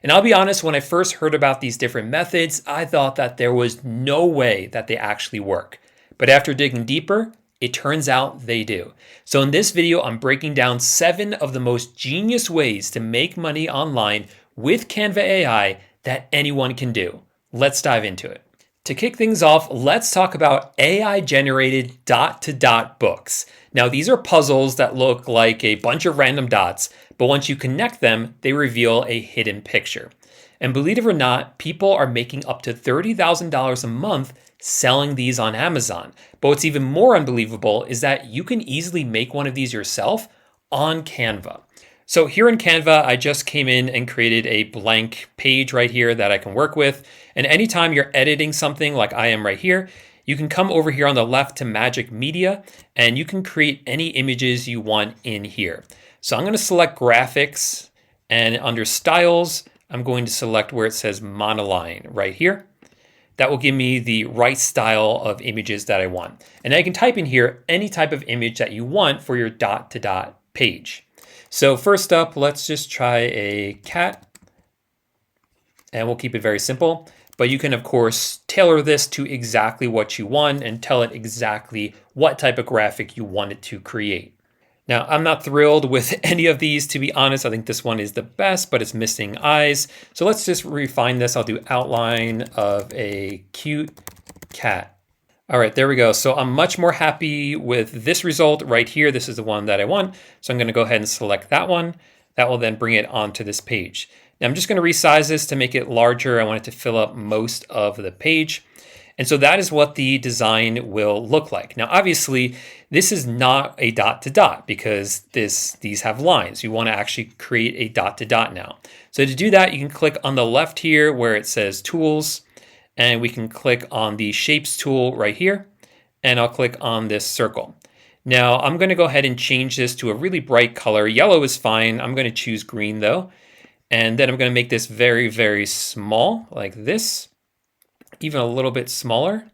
And I'll be honest, when I first heard about these different methods, I thought that there was no way that they actually work. But after digging deeper, it turns out they do. So in this video, I'm breaking down 7 of the most genius ways to make money online with Canva AI that anyone can do. Let's dive into it. To kick things off, let's talk about AI-generated dot-to-dot books. Now, these are puzzles that look like a bunch of random dots, but once you connect them, they reveal a hidden picture. And believe it or not, people are making up to $30,000 a month selling these on Amazon. But what's even more unbelievable is that you can easily make one of these yourself on Canva. So here in Canva, I just came in and created a blank page right here that I can work with. And anytime you're editing something like I am right here, you can come over here on the left to Magic Media, and you can create any images you want in here. So I'm going to select graphics, and under styles, I'm going to select where it says monoline right here. That will give me the right style of images that I want. And I can type in here any type of image that you want for your dot-to-dot page. So first up, let's just try a cat, and we'll keep it very simple. But you can, of course, tailor this to exactly what you want and tell it exactly what type of graphic you want it to create. Now, I'm not thrilled with any of these, to be honest. I think this one is the best, but it's missing eyes. So let's just refine this. I'll do outline of a cute cat. All right, there we go. So I'm much more happy with this result right here. This is the one that I want. So I'm going to go ahead and select that one. That will then bring it onto this page. Now I'm just going to resize this to make it larger. I want it to fill up most of the page. And so that is what the design will look like. Now, obviously, this is not a dot-to-dot because these have lines. You want to actually create a dot-to-dot now. So to do that, you can click on the left here where it says Tools, and we can click on the Shapes tool right here, and I'll click on this circle. Now, I'm going to go ahead and change this to a really bright color. Yellow is fine. I'm going to choose green though. And then I'm going to make this very, very small like this, even a little bit smaller.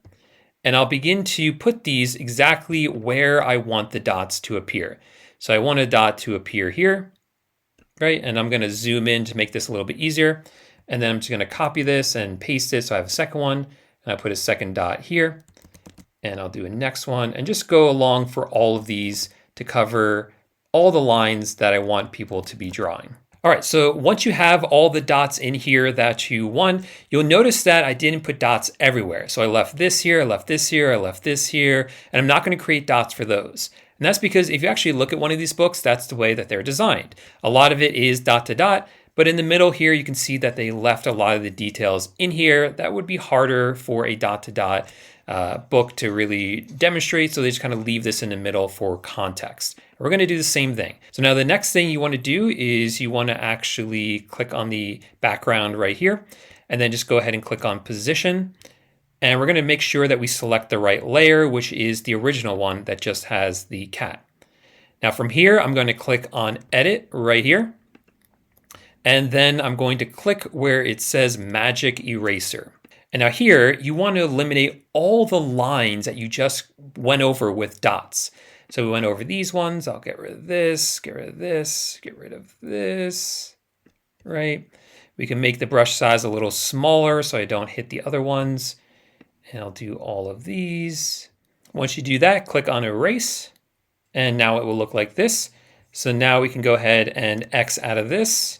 And I'll begin to put these exactly where I want the dots to appear. So I want a dot to appear here, right? And I'm going to zoom in to make this a little bit easier. And then I'm just going to copy this and paste it. So I have a second one, and I put a second dot here, and I'll do a next one and just go along for all of these to cover all the lines that I want people to be drawing. All right, so once you have all the dots in here that you want, you'll notice that I didn't put dots everywhere. So I left this here, I left this here, I left this here, and I'm not going to create dots for those. And that's because if you actually look at one of these books, that's the way that they're designed. A lot of it is dot to dot, but in the middle here, you can see that they left a lot of the details in here that would be harder for a dot-to-dot book to really demonstrate. So they just kind of leave this in the middle for context. We're going to do the same thing. So now the next thing you want to do is you want to actually click on the background right here, and then just go ahead and click on position. And we're going to make sure that we select the right layer, which is the original one that just has the cat. Now from here, I'm going to click on edit right here. And then I'm going to click where it says Magic Eraser. And now here, you want to eliminate all the lines that you just went over with dots. So we went over these ones. I'll get rid of this, get rid of this, get rid of this, right? We can make the brush size a little smaller so I don't hit the other ones. And I'll do all of these. Once you do that, click on Erase. And now it will look like this. So now we can go ahead and X out of this.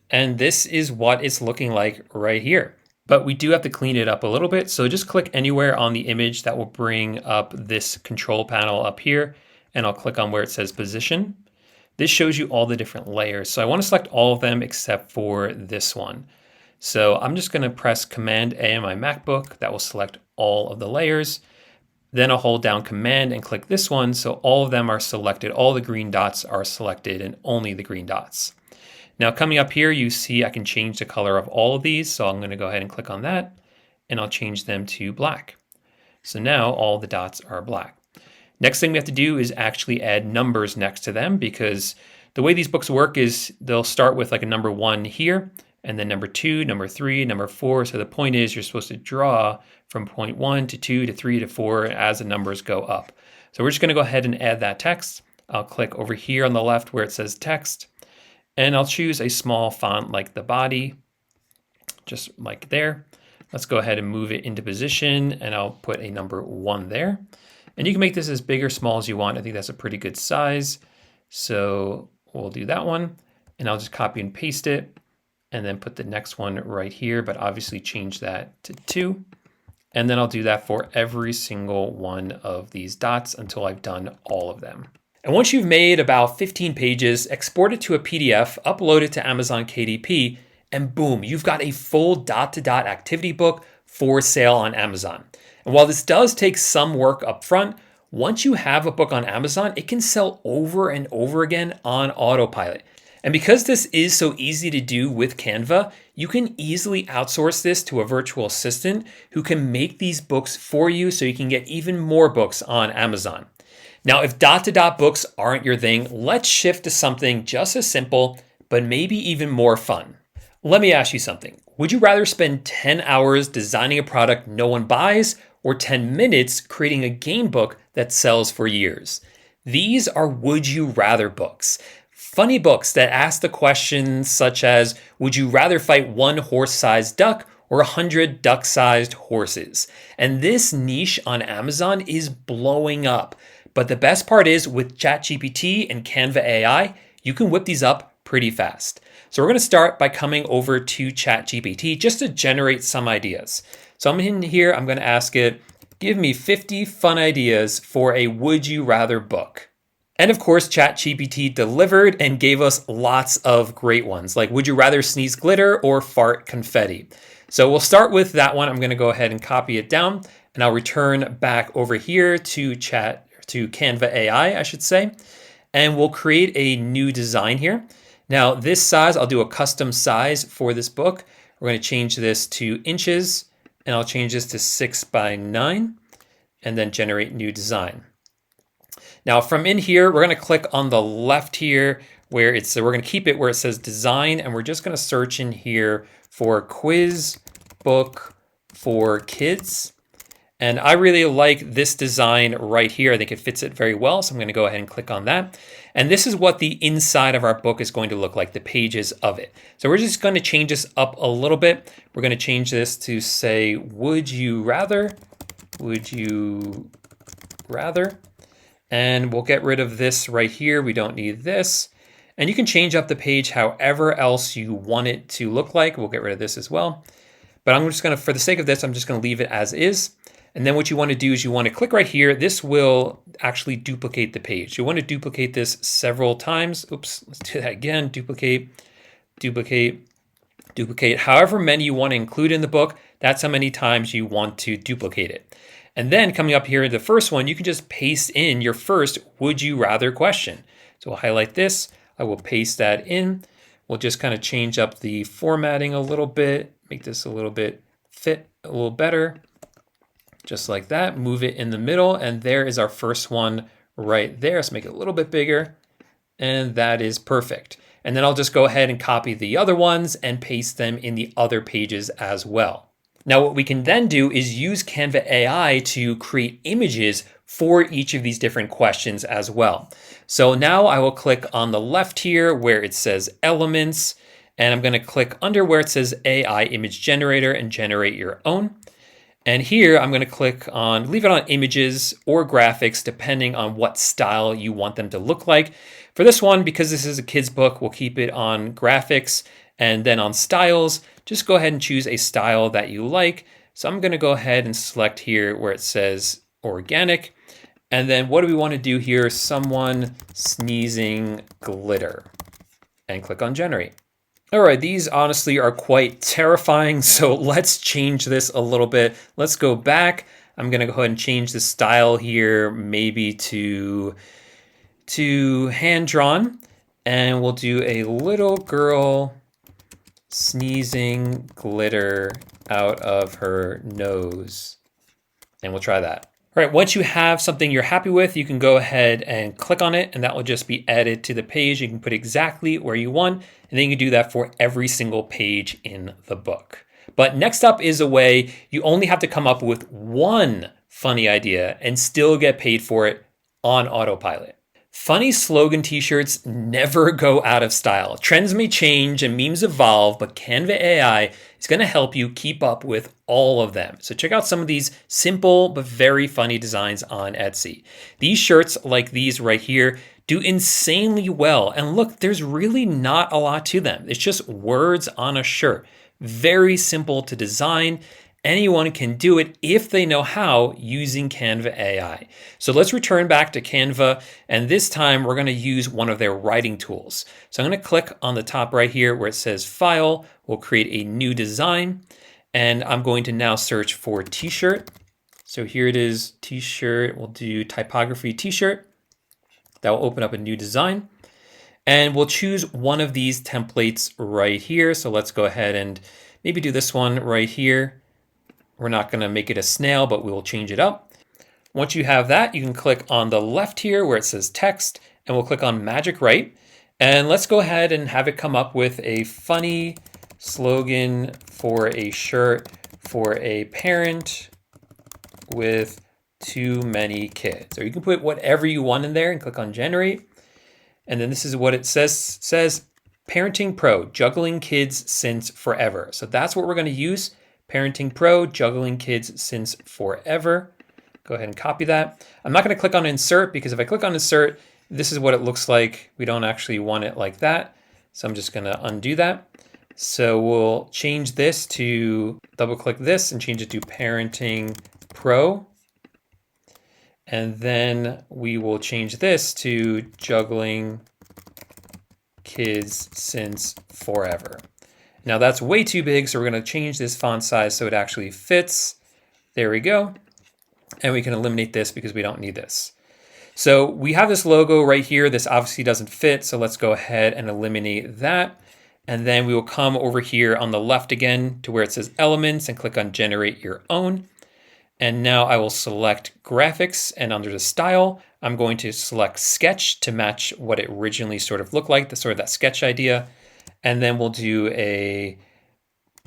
And this is what it's looking like right here. But we do have to clean it up a little bit. So just click anywhere on the image that will bring up this control panel up here. And I'll click on where it says position. This shows you all the different layers. So I want to select all of them except for this one. So I'm just going to press Command A on my MacBook. That will select all of the layers. Then I'll hold down Command and click this one. So all of them are selected. All the green dots are selected and only the green dots. Now coming up here, you see I can change the color of all of these. So I'm going to go ahead and click on that, and I'll change them to black. So now all the dots are black. Next thing we have to do is actually add numbers next to them, because the way these books work is they'll start with like a number 1 here, and then number 2, number 3, number 4. So the point is you're supposed to draw from point 1 to 2 to 3 to 4 as the numbers go up. So we're just going to go ahead and add that text. I'll click over here on the left where it says text, and I'll choose a small font like the body, just like there. Let's go ahead and move it into position, and I'll put a number 1 there. And you can make this as big or small as you want. I think that's a pretty good size. So we'll do that one, and I'll just copy and paste it, and then put the next one right here, but obviously change that to 2. And then I'll do that for every single one of these dots until I've done all of them. And once you've made about 15 pages, export it to a PDF, upload it to Amazon KDP, and boom, you've got a full dot-to-dot activity book for sale on Amazon. And while this does take some work up front, once you have a book on Amazon, it can sell over and over again on autopilot. And because this is so easy to do with Canva, you can easily outsource this to a virtual assistant who can make these books for you so you can get even more books on Amazon. Now, if dot-to-dot books aren't your thing, let's shift to something just as simple, but maybe even more fun. Let me ask you something. Would you rather spend 10 hours designing a product no one buys, or 10 minutes creating a game book that sells for years? These are would you rather books. Funny books that ask the questions such as, would you rather fight 1 horse-sized duck or 100 duck-sized horses? And this niche on Amazon is blowing up. But the best part is with ChatGPT and Canva AI, you can whip these up pretty fast. So we're going to start by coming over to ChatGPT just to generate some ideas. So I'm in here, I'm going to ask it, give me 50 fun ideas for a would you rather book. And of course, ChatGPT delivered and gave us lots of great ones, like would you rather sneeze glitter or fart confetti? So we'll start with that one. I'm going to go ahead and copy it down, and I'll return back over here to Canva AI, I should say, and we'll create a new design here. Now this size, I'll do a custom size for this book. We're going to change this to inches, and I'll change this to 6x9, and then generate new design. Now from in here, we're going to click on the left here where we're going to keep it where it says design, and we're just going to search in here for quiz book for kids. And I really like this design right here. I think it fits it very well. So I'm going to go ahead and click on that. And this is what the inside of our book is going to look like, the pages of it. So we're just going to change this up a little bit. We're going to change this to say, would you rather? Would you rather? And we'll get rid of this right here. We don't need this. And you can change up the page however else you want it to look like. We'll get rid of this as well. But I'm just going to, for the sake of this, I'm just going to leave it as is. And then what you want to do is you want to click right here. This will actually duplicate the page. You want to duplicate this several times. Oops, let's do that again. Duplicate, duplicate, duplicate. However many you want to include in the book, that's how many times you want to duplicate it. And then coming up here, the first one, you can just paste in your first would you rather question. So I'll highlight this. I will paste that in. We'll just kind of change up the formatting a little bit, make this a little bit fit a little better. Just like that, move it in the middle, and there is our first one right there. Let's make it a little bit bigger, and that is perfect. And then I'll just go ahead and copy the other ones and paste them in the other pages as well. Now what we can then do is use Canva AI to create images for each of these different questions as well. So now I will click on the left here where it says elements, and I'm going to click under where it says AI image generator and generate your own. And here I'm going to click on, leave it on images or graphics, depending on what style you want them to look like. For this one, because this is a kid's book, we'll keep it on graphics, and then on styles, just go ahead and choose a style that you like. So I'm going to go ahead and select here where it says organic. And then what do we want to do here? Someone sneezing glitter, and click on generate. All right, these honestly are quite terrifying, so let's change this a little bit. Let's go back. I'm gonna go ahead and change the style here, maybe to hand-drawn, and we'll do a little girl sneezing glitter out of her nose, and we'll try that. All right, once you have something you're happy with, you can go ahead and click on it, and that will just be added to the page. You can put exactly where you want, and then you can do that for every single page in the book. But next up is a way you only have to come up with one funny idea and still get paid for it on autopilot. Funny slogan t-shirts never go out of style. Trends may change and memes evolve, but Canva AI is going to help you keep up with all of them. So check out some of these simple but very funny designs on Etsy. These shirts, like these right here, do insanely well. And look, there's really not a lot to them. It's just words on a shirt. Very simple to design. Anyone can do it if they know how using Canva AI. So let's return back to Canva, and this time we're going to use one of their writing tools. So I'm going to click on the top right here where it says File. We'll create a new design, and I'm going to now search for t-shirt. So here it is, t-shirt. We'll do typography t-shirt. That will open up a new design, and we'll choose one of these templates right here. So let's go ahead and maybe do this one right here. We're not going to make it a snail, but we will change it up. Once you have that, you can click on the left here where it says text, and we'll click on Magic Write. And let's go ahead and have it come up with a funny slogan for a shirt for a parent with too many kids. Or you can put whatever you want in there and click on Generate. And then this is what it says Parenting Pro, juggling kids since forever. So that's what we're going to use. Parenting Pro, juggling kids since forever. Go ahead and copy that. I'm not going to click on insert because if I click on insert, this is what it looks like. We don't actually want it like that. So I'm just going to undo that. So we'll change this to double click this and change it to Parenting Pro. And then we will change this to juggling kids since forever. Now that's way too big, so we're going to change this font size so it actually fits. There we go. And we can eliminate this because we don't need this. So we have this logo right here. This obviously doesn't fit, so let's go ahead and eliminate that. And then we will come over here on the left again to where it says Elements and click on Generate Your Own. And now I will select Graphics, and under the Style, I'm going to select Sketch to match what it originally sort of looked like, the sort of that sketch idea. And then we'll do a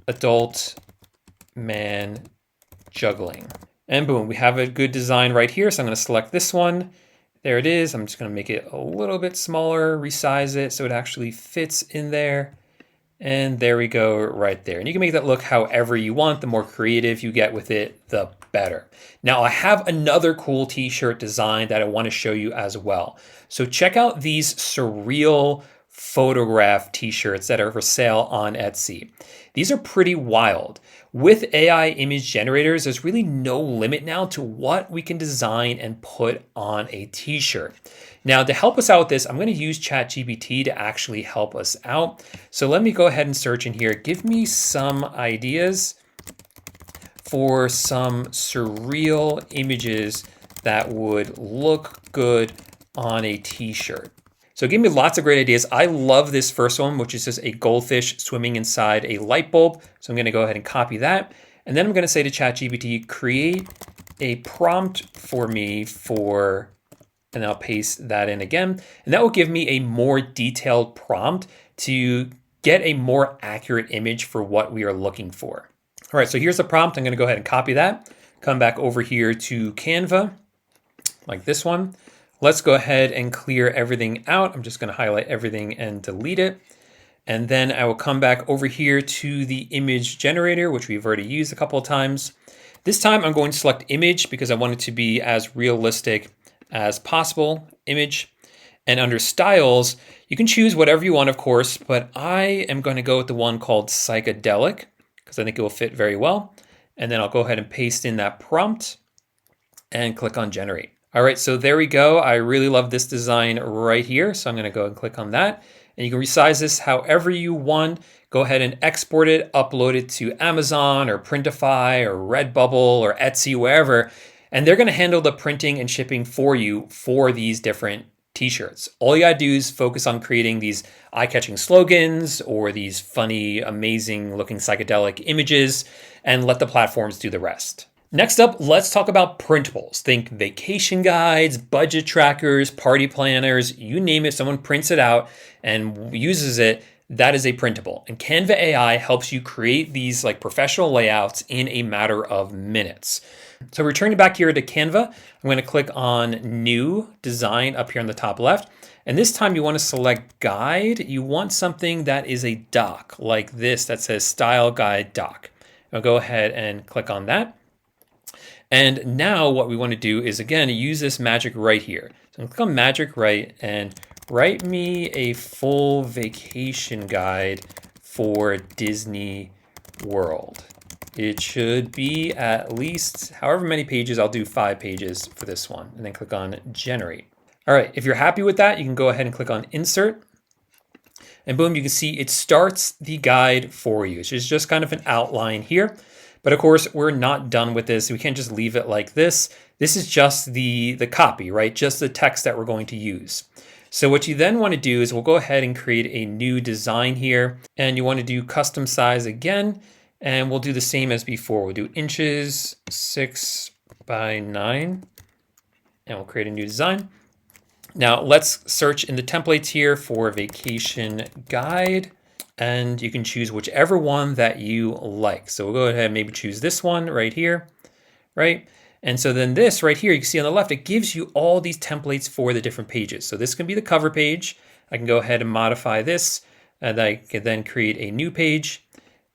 adult man juggling. And boom, we have a good design right here. So I'm going to select this one. There it is. I'm just going to make it a little bit smaller, resize it so it actually fits in there. And there we go right there. And you can make that look however you want. The more creative you get with it, the better. Now I have another cool t-shirt design that I want to show you as well. So check out these surreal photograph t-shirts that are for sale on Etsy. These are pretty wild. With AI image generators, there's really no limit now to what we can design and put on a t-shirt. Now to help us out with this, I'm going to use ChatGPT to actually help us out. So let me go ahead and search in here. Give me some ideas for some surreal images that would look good on a t-shirt. So give me lots of great ideas. I love this first one, which is just a goldfish swimming inside a light bulb. So I'm going to go ahead and copy that. And then I'm going to say to ChatGPT, create a prompt for me for, and I'll paste that in again. And that will give me a more detailed prompt to get a more accurate image for what we are looking for. All right, so here's the prompt. I'm going to go ahead and copy that. Come back over here to Canva, like this one. Let's go ahead and clear everything out. I'm just going to highlight everything and delete it. And then I will come back over here to the image generator, which we've already used a couple of times. This time I'm going to select image because I want it to be as realistic as possible, image. And under styles, you can choose whatever you want, of course, but I am going to go with the one called psychedelic because I think it will fit very well. And then I'll go ahead and paste in that prompt and click on generate. All right, so there we go. I really love this design right here. So I'm going to go and click on that. And you can resize this however you want. Go ahead and export it, upload it to Amazon or Printify or Redbubble or Etsy, wherever. And they're going to handle the printing and shipping for you for these different t-shirts. All you got to do is focus on creating these eye-catching slogans or these funny, amazing looking psychedelic images and let the platforms do the rest. Next up, let's talk about printables. Think vacation guides, budget trackers, party planners, you name it, someone prints it out and uses it, that is a printable. And Canva AI helps you create these like professional layouts in a matter of minutes. So returning back here to Canva, I'm going to click on New Design up here on the top left. And this time you want to select Guide. You want something that is a doc like this that says Style Guide Doc. I'll go ahead and click on that. And now what we want to do is, again, use this magic right here. So I'm going to click on magic right and write me a full vacation guide for Disney World. It should be at least however many pages. I'll do 5 pages for this one and then click on generate. All right, if you're happy with that, you can go ahead and click on insert. And boom, you can see it starts the guide for you. It's just kind of an outline here. But of course, we're not done with this. We can't just leave it like this. This is just the copy, right? Just the text that we're going to use. So what you then want to do is we'll go ahead and create a new design here. And you want to do custom size again. And we'll do the same as before. We'll do inches 6 by 9. And we'll create a new design. Now let's search in the templates here for vacation guide. And you can choose whichever one that you like. So we'll go ahead and maybe choose this one right here, right? And so then this right here, you can see on the left, it gives you all these templates for the different pages. So this can be the cover page. I can go ahead and modify this, and I can then create a new page.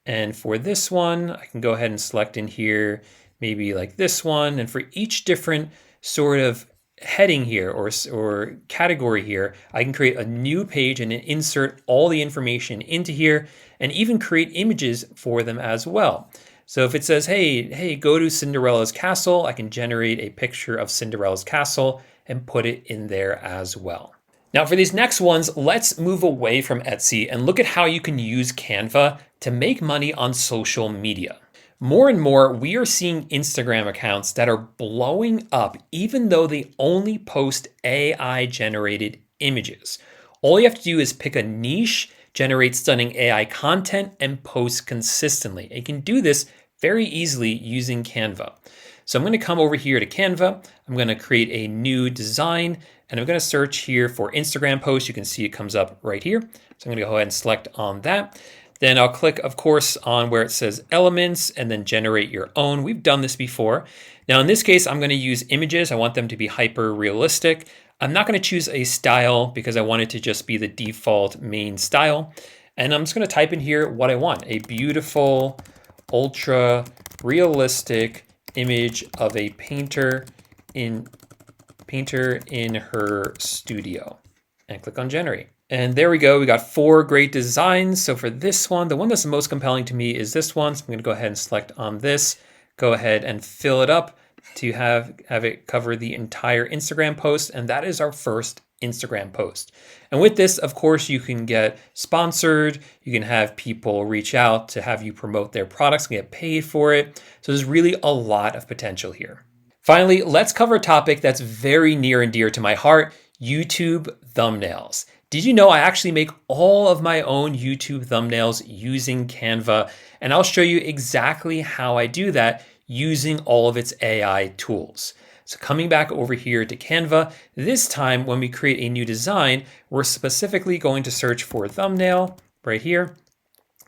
And for this one, I can go ahead and select in here, maybe like this one. And for each different sort of heading here or category here, I can create a new page and insert all the information into here and even create images for them as well. So if it says, hey, go to Cinderella's castle, I can generate a picture of Cinderella's castle and put it in there as well. Now for these next ones, let's move away from Etsy and look at how you can use Canva to make money on social media. More and more, we are seeing Instagram accounts that are blowing up even though they only post AI-generated images. All you have to do is pick a niche, generate stunning AI content, and post consistently. You can do this very easily using Canva. So I'm going to come over here to Canva. I'm going to create a new design, and I'm going to search here for Instagram posts. You can see it comes up right here. So I'm going to go ahead and select on that. Then I'll click, of course, on where it says elements and then generate your own. We've done this before. Now, in this case, I'm going to use images. I want them to be hyper realistic. I'm not going to choose a style because I want it to just be the default main style. And I'm just going to type in here what I want, a beautiful, ultra realistic image of a painter in her studio, and click on generate. And there we go. We got 4 great designs. So for this one, the one that's the most compelling to me is this one. So I'm going to go ahead and select on this, go ahead and fill it up to have it cover the entire Instagram post. And that is our first Instagram post. And with this, of course, you can get sponsored. You can have people reach out to have you promote their products and get paid for it. So there's really a lot of potential here. Finally, let's cover a topic that's very near and dear to my heart, YouTube thumbnails. Did you know I actually make all of my own YouTube thumbnails using Canva? And I'll show you exactly how I do that using all of its AI tools. So coming back over here to Canva, this time when we create a new design, we're specifically going to search for thumbnail right here.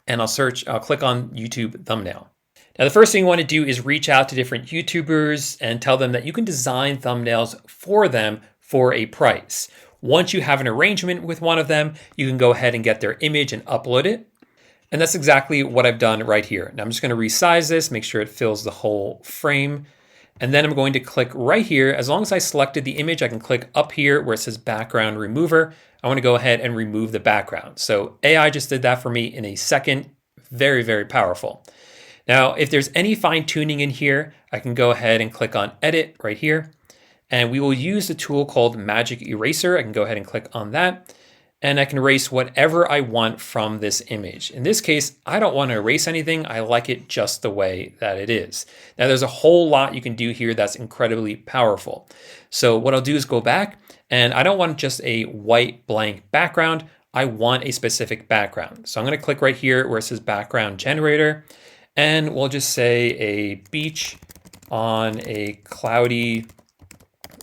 And I'll click on YouTube thumbnail. Now, the first thing you want to do is reach out to different YouTubers and tell them that you can design thumbnails for them for a price. Once you have an arrangement with one of them, you can go ahead and get their image and upload it. And that's exactly what I've done right here. Now I'm just going to resize this, make sure it fills the whole frame. And then I'm going to click right here. As long as I selected the image, I can click up here where it says background remover. I want to go ahead and remove the background. So AI just did that for me in a second. Very, very powerful. Now, if there's any fine tuning in here, I can go ahead and click on edit right here. And we will use the tool called Magic Eraser. I can go ahead and click on that. And I can erase whatever I want from this image. In this case, I don't want to erase anything. I like it just the way that it is. Now, there's a whole lot you can do here that's incredibly powerful. So what I'll do is go back, and I don't want just a white blank background. I want a specific background. So I'm going to click right here where it says background generator. And we'll just say a beach on a cloudy,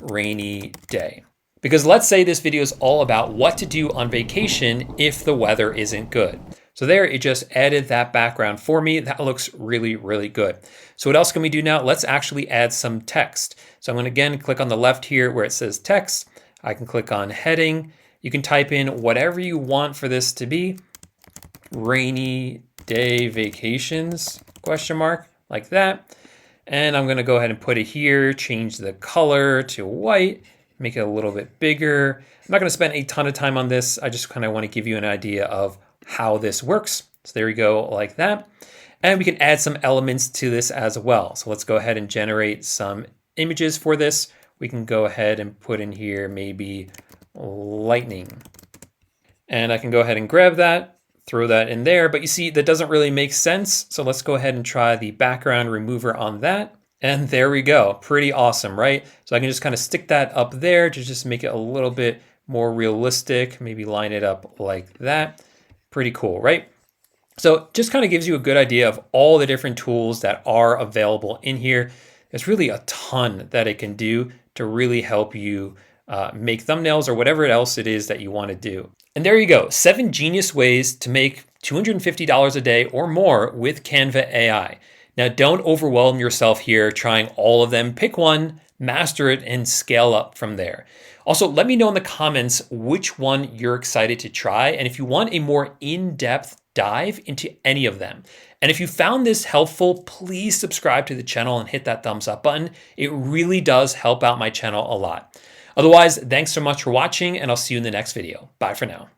rainy day. Because let's say this video is all about what to do on vacation if the weather isn't good. So there, it just added that background for me. That looks really, really good. So what else can we do now? Let's actually add some text. So I'm going to again click on the left here where it says text. I can click on heading. You can type in whatever you want for this to be. Rainy day vacations, question mark, like that. And I'm going to go ahead and put it here, change the color to white, make it a little bit bigger. I'm not going to spend a ton of time on this. I just kind of want to give you an idea of how this works. So there we go, like that. And we can add some elements to this as well. So let's go ahead and generate some images for this. We can go ahead and put in here maybe lightning. And I can go ahead and grab that, throw that in there, but you see that doesn't really make sense. So let's go ahead and try the background remover on that. And there we go, pretty awesome, right? So I can just kind of stick that up there to just make it a little bit more realistic, maybe line it up like that. Pretty cool, right? So just kind of gives you a good idea of all the different tools that are available in here. There's really a ton that it can do to really help you make thumbnails or whatever else it is that you want to do. And there you go, 7 genius ways to make $250 a day or more with Canva AI. Now don't overwhelm yourself here trying all of them. Pick one, master it, and scale up from there. Also, let me know in the comments which one you're excited to try and if you want a more in-depth dive into any of them. And if you found this helpful, please subscribe to the channel and hit that thumbs up button. It really does help out my channel a lot. Otherwise, thanks so much for watching and I'll see you in the next video. Bye for now.